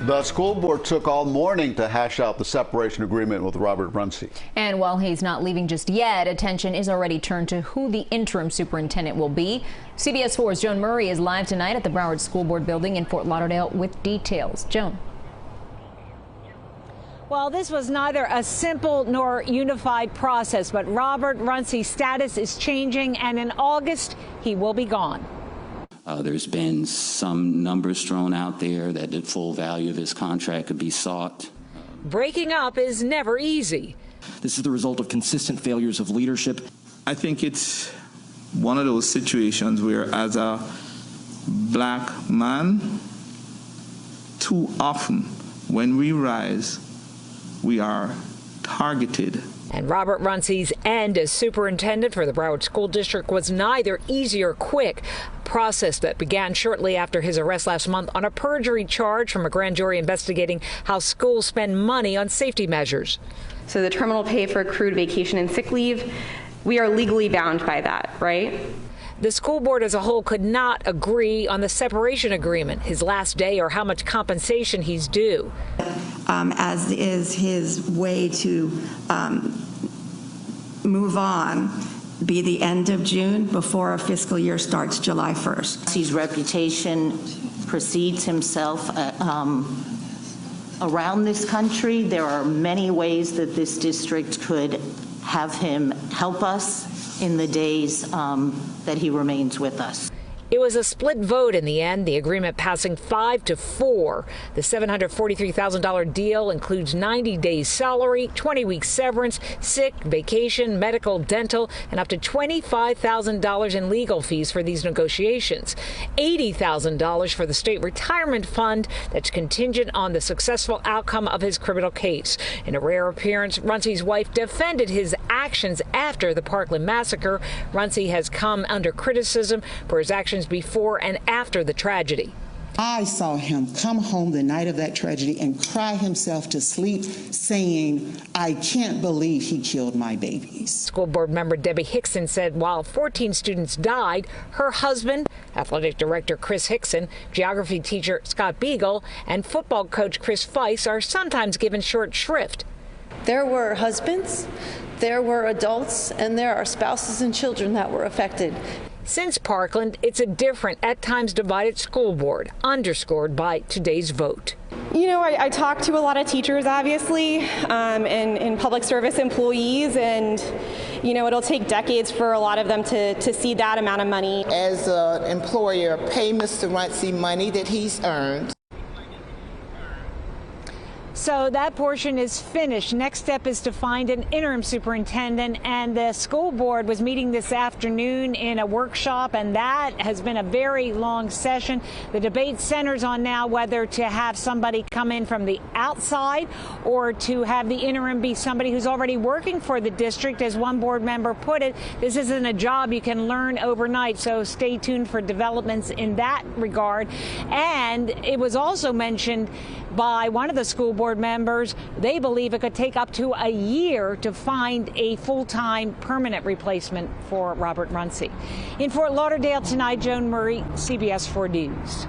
The school board took all morning to hash out the separation agreement with Robert Runcie. And while he's not leaving just yet, attention is already turned to who the interim superintendent will be. CBS 4's Joan Murray is live tonight at the Broward School Board building in Fort Lauderdale with details. Joan. Well, this was neither a simple nor unified process, but Robert Runcie's status is changing, and in August, he will be gone. There's been some numbers thrown out there that the full value of his contract could be sought. Breaking up is never easy. This is the result of consistent failures of leadership. I think it's one of those situations where, as a black man, too often when we rise, we are targeted. And Robert Runcie's end as superintendent for the Broward School District was neither easy or quick. A process that began shortly after his arrest last month on a perjury charge from a grand jury investigating how schools spend money on safety measures. So the terminal pay for accrued vacation and sick leave, we are legally bound by that, right? The school board as a whole could not agree on the separation agreement, his last day, or how much compensation he's due. As is his way to move on, be the end of June before a fiscal year starts July 1st. His reputation precedes himself around this country. There are many ways that this district could have him help us in the days that he remains with us. It was a split vote in the end, the agreement passing 5-4. The $743,000 deal includes 90 days salary, 20 weeks severance, sick, vacation, medical, dental, and up to $25,000 in legal fees for these negotiations. $80,000 for the state retirement fund that's contingent on the successful outcome of his criminal case. In a rare appearance, Runcie's wife defended his actions after the Parkland massacre. Runcie has come under criticism for his actions before and after the tragedy. I saw him come home the night of that tragedy and cry himself to sleep saying, "I can't believe he killed my babies." School board member Debbie Hickson said while 14 students died, her husband, athletic director Chris Hickson, geography teacher Scott Beagle, and football coach Chris Feiss are sometimes given short shrift. There were husbands, there were adults, and there are spouses and children that were affected. Since Parkland, it's a different, at times divided school board, underscored by today's vote. You know, I talk to a lot of teachers, obviously, and public service employees, and, you know, it'll take decades for a lot of them to see that amount of money. As an employer, pay Mr. Runcie money that he's earned. So that portion is finished. Next step is to find an interim superintendent, and the school board was meeting this afternoon in a workshop, and that has been a very long session. The debate centers on now whether to have somebody come in from the outside or to have the interim be somebody who's already working for the district. As one board member put it, this isn't a job you can learn overnight, so stay tuned for developments in that regard. And it was also mentioned by one of the school board members, they believe it could take up to a year to find a full-time permanent replacement for Robert Runcie. In Fort Lauderdale tonight, Joan Murray, CBS 4 News.